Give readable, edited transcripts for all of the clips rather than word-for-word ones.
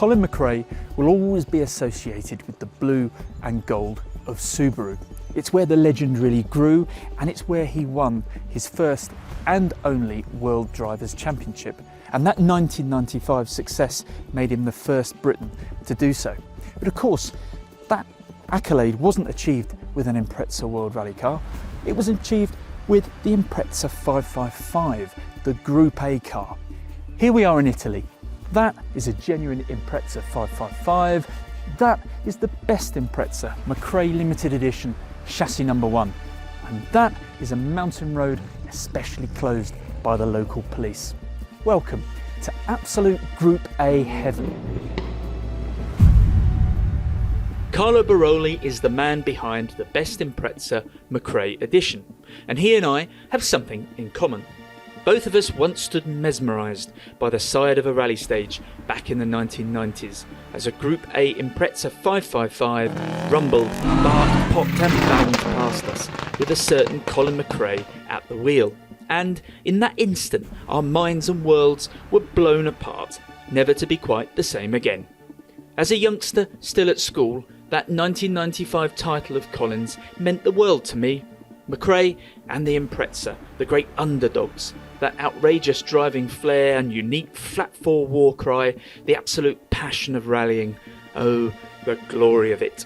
Colin McRae will always be associated with the blue and gold of Subaru. It's where the legend really grew, and it's where he won his first and only World Drivers' Championship. And that 1995 success made him the first Briton to do so. But of course, that accolade wasn't achieved with an Impreza World Rally car. It was achieved with the Impreza 555, the Group A car. Here we are in Italy. That is a genuine Impreza 555. That is the best Impreza, McCrae Limited Edition, chassis number 1. And that is a mountain road especially closed by the local police. Welcome to absolute Group A heaven. Carlo Boroli is the man behind the best Impreza McCrae Edition, and he and I have something in common. Both of us once stood mesmerised by the side of a rally stage back in the 1990s as a Group A Impreza 555 rumbled, barked, popped and banged past us with a certain Colin McRae at the wheel. And in that instant our minds and worlds were blown apart, never to be quite the same again. As a youngster still at school, that 1995 title of Colin's meant the world to me. McCrae and the Impreza, the great underdogs, that outrageous driving flair and unique flat four war cry, the absolute passion of rallying. Oh, the glory of it.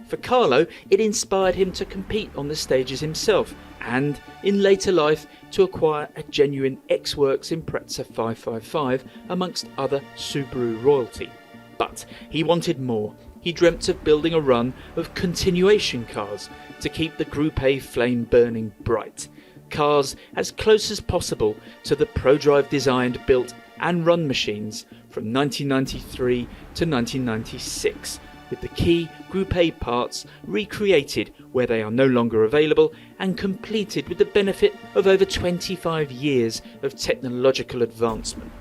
For Carlo, it inspired him to compete on the stages himself and, in later life, to acquire a genuine X-Works Impreza 555 amongst other Subaru royalty. But he wanted more. He dreamt of building a run of continuation cars to keep the Group A flame burning bright. Cars as close as possible to the ProDrive designed, built and run machines from 1993 to 1996, with the key Group A parts recreated where they are no longer available and completed with the benefit of over 25 years of technological advancement.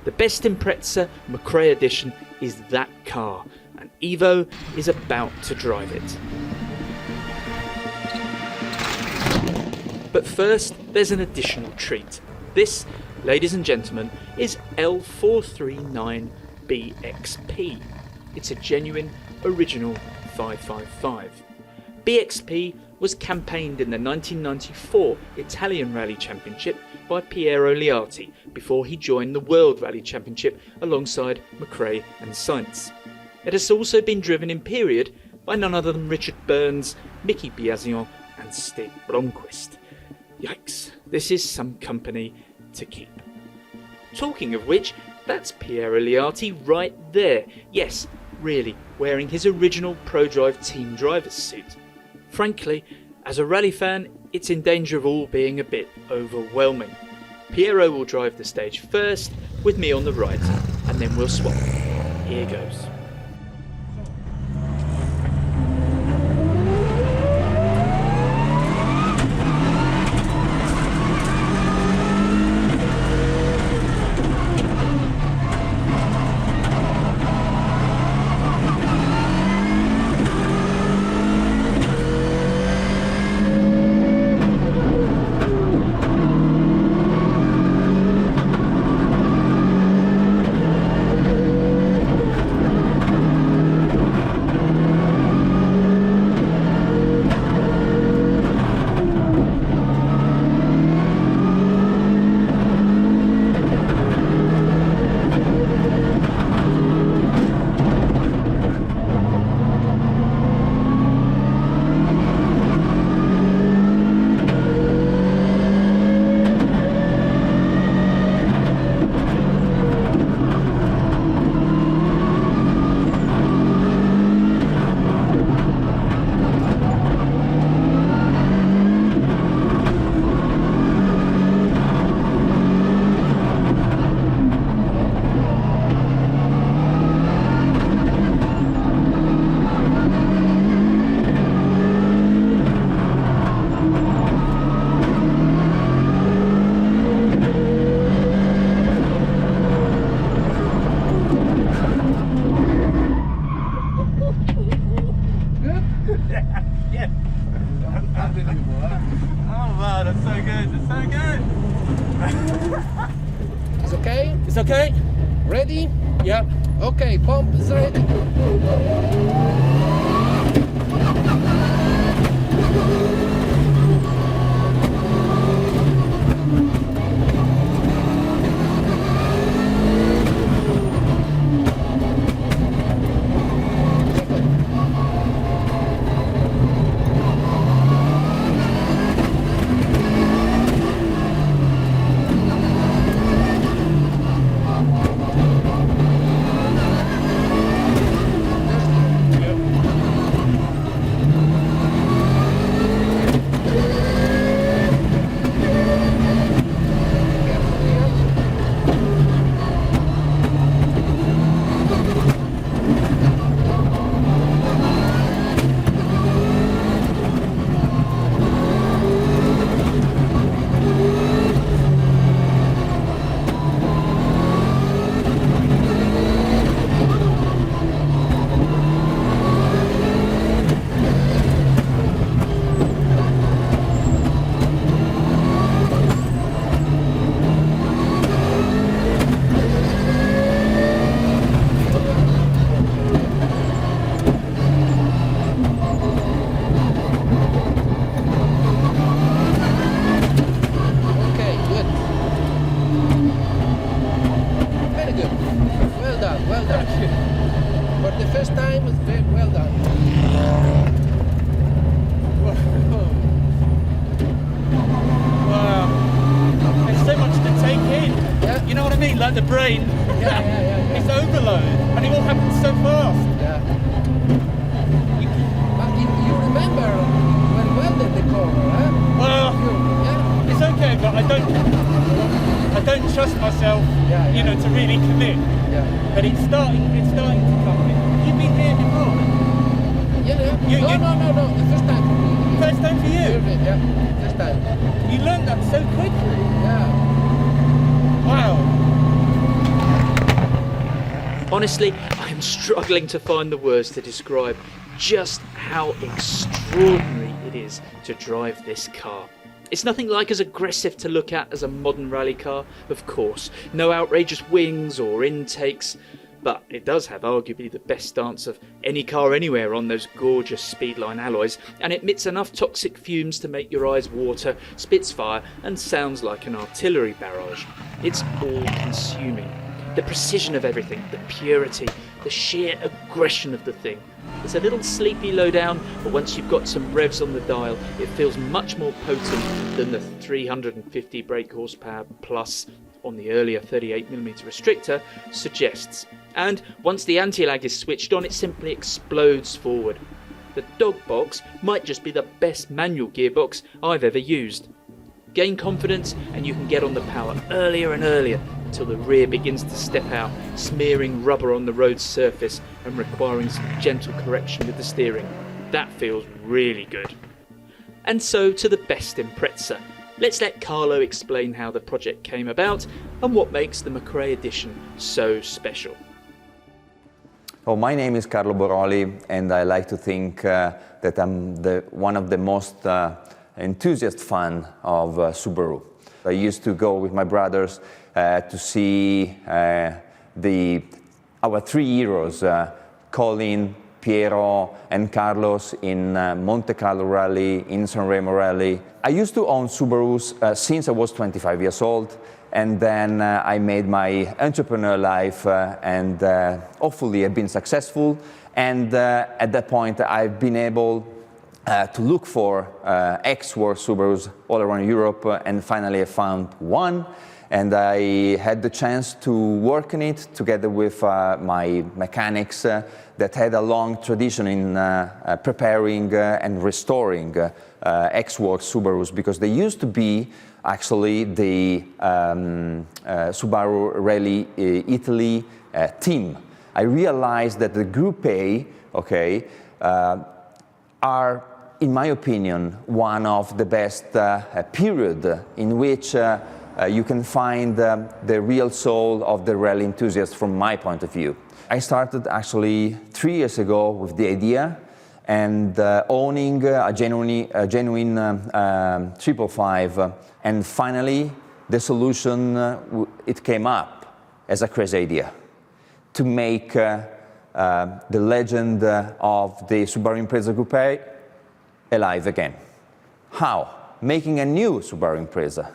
The best Impreza McCrae Edition is that car, and Evo is about to drive it. But first, there's an additional treat. This, ladies and gentlemen, is L439BXP. It's a genuine, original 555. BXP was campaigned in the 1994 Italian Rally Championship by Piero Liati before he joined the World Rally Championship alongside McCrae and Sainz. It has also been driven in period by none other than Richard Burns, Mickey Biasion and Stig Blomqvist. Yikes, this is some company to keep. Talking of which, that's Piero Liati right there. Yes, really, wearing his original ProDrive team driver's suit. Frankly, as a rally fan, it's in danger of all being a bit overwhelming. Piero will drive the stage first, with me on the right, and then we'll swap. Here goes. It's okay? It's okay? Ready? Yeah. Okay, pump is ready. Like the brain, it's overload, and it all happens so fast. Yeah. But you remember when welded the cover, huh? Well, it's okay, but I don't trust myself, you know, to really commit. Yeah. But it's starting to come in. You've been here before. No. The first time for me. First time for you. Yeah. First time. You learned that so quickly. Yeah. Wow. Honestly, I am struggling to find the words to describe just how extraordinary it is to drive this car. It's nothing like as aggressive to look at as a modern rally car, of course. No outrageous wings or intakes, but it does have arguably the best stance of any car anywhere on those gorgeous Speedline alloys, and it emits enough toxic fumes to make your eyes water, spits fire, and sounds like an artillery barrage. It's all-consuming. The precision of everything, the purity, the sheer aggression of the thing. It's a little sleepy low down, but once you've got some revs on the dial, it feels much more potent than the 350 brake horsepower plus on the earlier 38mm restrictor suggests. And once the anti-lag is switched on, it simply explodes forward. The dog box might just be the best manual gearbox I've ever used. Gain confidence and you can get on the power earlier and earlier until the rear begins to step out, smearing rubber on the road's surface and requiring some gentle correction with the steering. That feels really good. And so to the best Impreza. Let's let Carlo explain how the project came about and what makes the McCrae Edition so special. Oh, my name is Carlo Boroli, and I like to think that I'm one of the most enthusiast fan of Subaru. I used to go with my brothers to see our three heroes, Colin, Piero and Carlos in Monte Carlo Rally, in Sanremo Rally. I used to own Subarus since I was 25 years old, and then I made my entrepreneur life and hopefully I've been successful, and at that point I've been able to look for ex-work Subarus all around Europe, and finally I found one, and I had the chance to work on it together with my mechanics that had a long tradition in preparing and restoring ex-work Subarus, because they used to be actually the Subaru Rally Italy team. I realized that the Group A, are, in my opinion, one of the best period in which you can find the real soul of the rally enthusiast from my point of view. I started actually 3 years ago with the idea and owning a genuine 555, and finally the solution, it came up as a crazy idea. to make the legend of the Subaru Impreza Group A alive again. How? Making a new Subaru Impreza.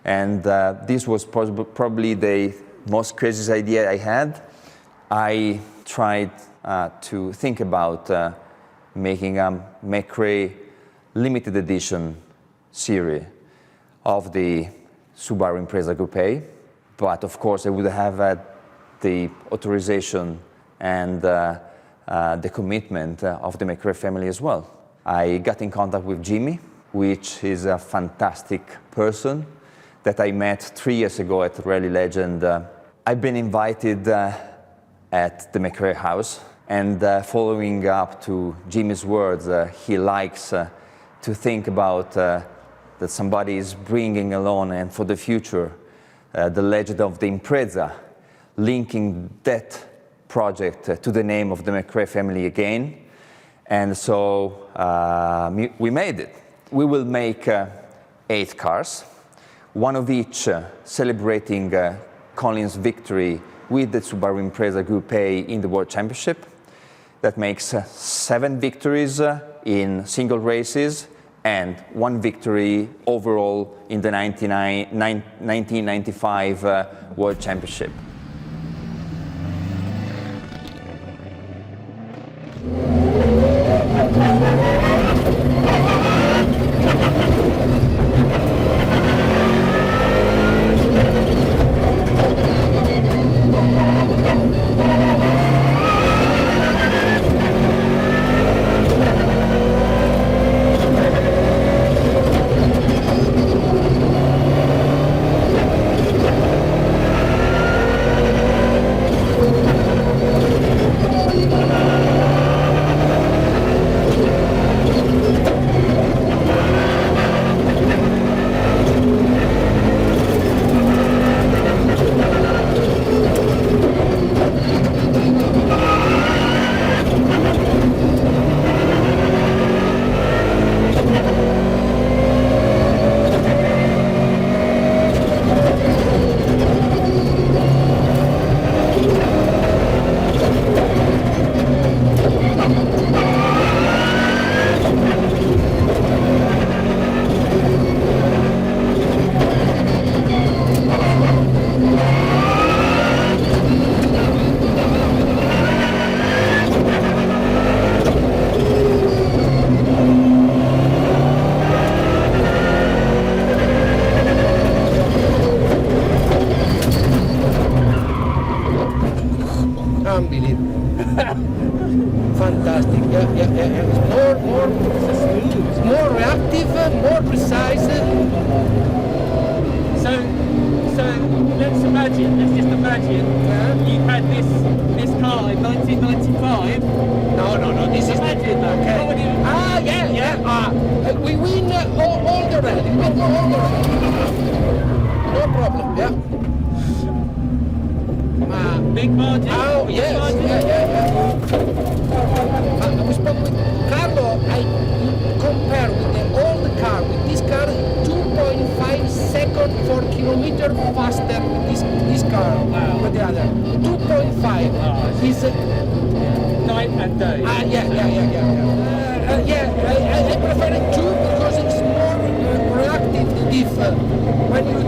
And this was probably the most crazy idea I had. I tried to think about making a McCrae limited edition series of the Subaru Impreza Group A, but of course I would have had the authorization and the commitment of the McCrae family as well. I got in contact with Jimmy, which is a fantastic person that I met 3 years ago at Rally Legend. I've been invited at the McCrae house, and following up to Jimmy's words, he likes to think about that somebody is bringing along, and for the future, the legend of the Impreza, linking that project to the name of the McCrae family again. And so we made it. We will make 8 cars, one of each celebrating Colin's victory with the Subaru Impreza Group A in the World Championship. That makes 7 victories in single races and 1 victory overall in the 1995 World Championship. Fantastic, yeah. More reactive, more precise. So let's just imagine you had this car in 1995. No, this is Imagine that. okay. What would you- Yeah. We win all the rally. We go all the rally. No problem, yeah. Big margin. Oh, big yes, margin. yeah. We spoke with Carlo. I compare with the old car. With this car, 2.5 seconds per kilometer faster with this car than the other. 2.5 is Night and day. I prefer it 2 because it's more reactive to diff. When you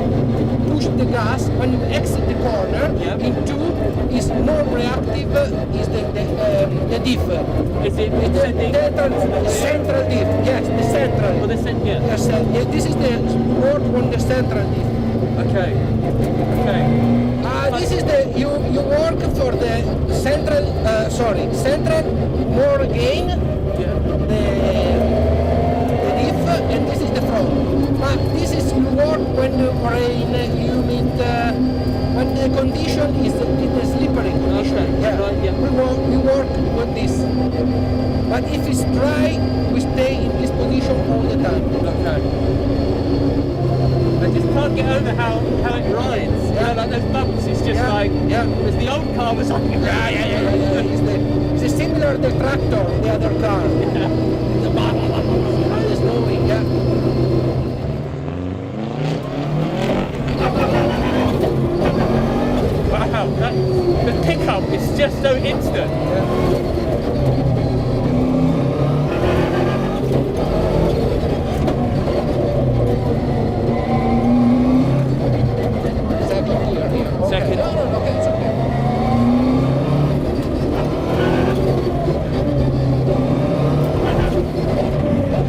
push the gas, when you exit the corner, in 2 is more reactive is the diff. Is it The central diff, yes, the central. Well, yeah. Yes, this is the word on the central diff. Okay. This is the you work for the central more gain the diff, and this is the front. But this is you work when the rain, humid, when the condition is in the slippery condition. Okay. We work with this. But if it's dry, we stay in this position all the time. Okay. I just can't get over how it rides. Yeah. Like those bumps, it's just like, because the old car was like, It's similar to the tractor, the other car. It's moving, wow, the pickup is so instant. Second. No, okay, it's okay.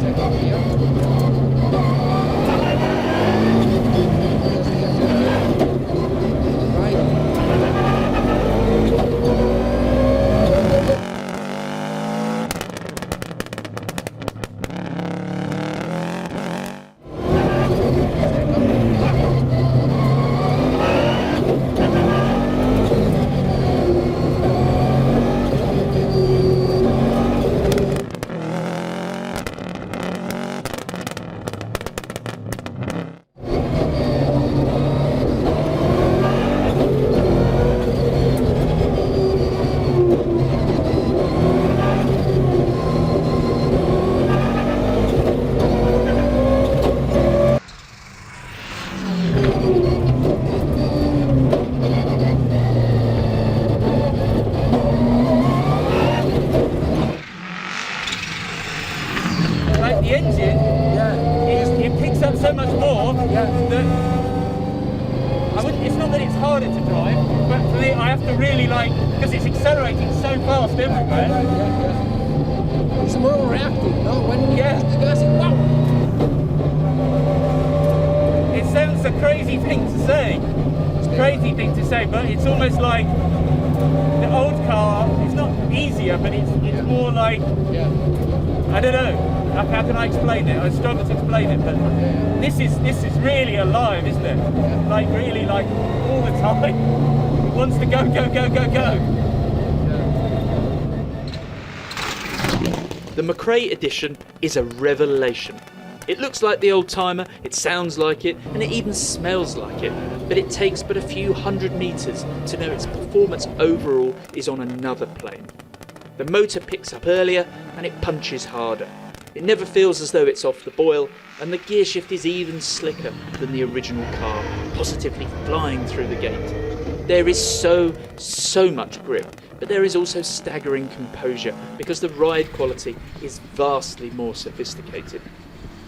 Second here. Like the engine, it picks up so much more that it's not that it's harder to drive, but for me I have to really because it's accelerating so fast everywhere. It's more reactive, no? When you Yeah. push the gas, wow! It sounds a crazy thing to say. It's a crazy thing to say, but it's almost like the old car. It's not easier, but it's more like, I don't know. How can I explain it? I struggle to explain it, but this is really alive, isn't it? Like really, like all the time. It wants to go, go, go, go, go. The McCrae Edition is a revelation. It looks like the old-timer, it sounds like it, and it even smells like it, but it takes but a few hundred metres to know its performance overall is on another plane. The motor picks up earlier and it punches harder. It never feels as though it's off the boil, and the gear shift is even slicker than the original car, positively flying through the gate. There is so much grip, but there is also staggering composure because the ride quality is vastly more sophisticated.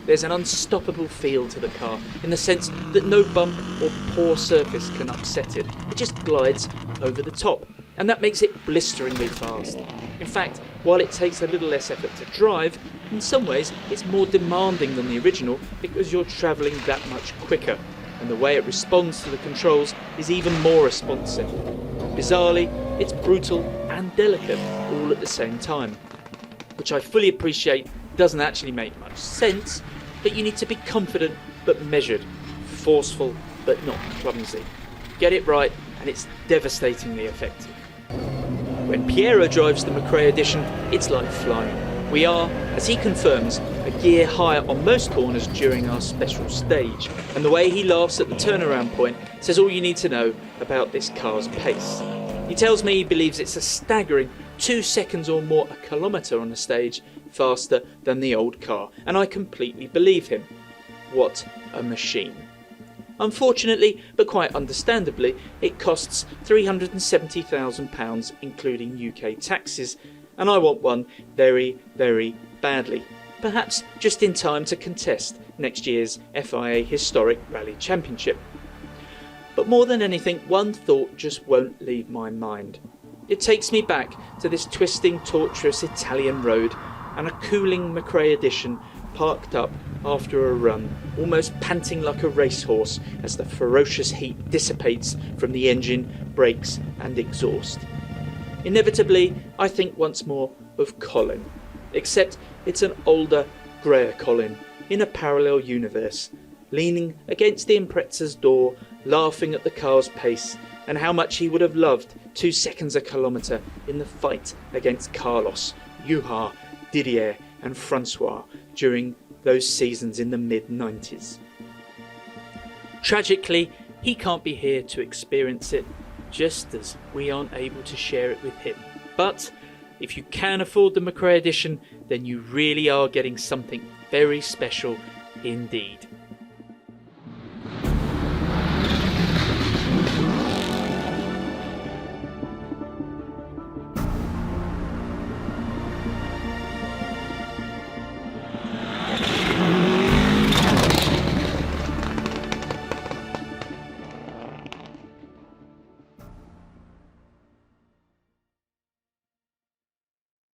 There's an unstoppable feel to the car in the sense that no bump or poor surface can upset it. It just glides over the top, and that makes it blisteringly fast. In fact, while it takes a little less effort to drive, in some ways it's more demanding than the original because you're travelling that much quicker, and the way it responds to the controls is even more responsive. Bizarrely, it's brutal and delicate all at the same time, which I fully appreciate doesn't actually make much sense, but you need to be confident but measured, forceful but not clumsy. Get it right and it's devastatingly effective. When Piero drives the McCrae Edition, it's like flying. We are, as he confirms, a gear higher on most corners during our special stage, and the way he laughs at the turnaround point says all you need to know about this car's pace. He tells me he believes it's a staggering 2 seconds or more a kilometre on a stage faster than the old car, and I completely believe him. What a machine. Unfortunately, but quite understandably, it costs £370,000 including UK taxes, and I want one very, very badly. Perhaps just in time to contest next year's FIA Historic Rally Championship. But more than anything, one thought just won't leave my mind. It takes me back to this twisting, tortuous Italian road and a cooling McCrae Edition parked up after a run, almost panting like a racehorse as the ferocious heat dissipates from the engine, brakes and exhaust. Inevitably, I think once more of Colin, except it's an older, greyer Colin in a parallel universe, leaning against the Impreza's door, laughing at the car's pace and how much he would have loved 2 seconds a kilometre in the fight against Carlos, Juha, Didier and Francois during those seasons in the mid-90s. Tragically, he can't be here to experience it, just as we aren't able to share it with him. But if you can afford the McCrae Edition, then you really are getting something very special indeed.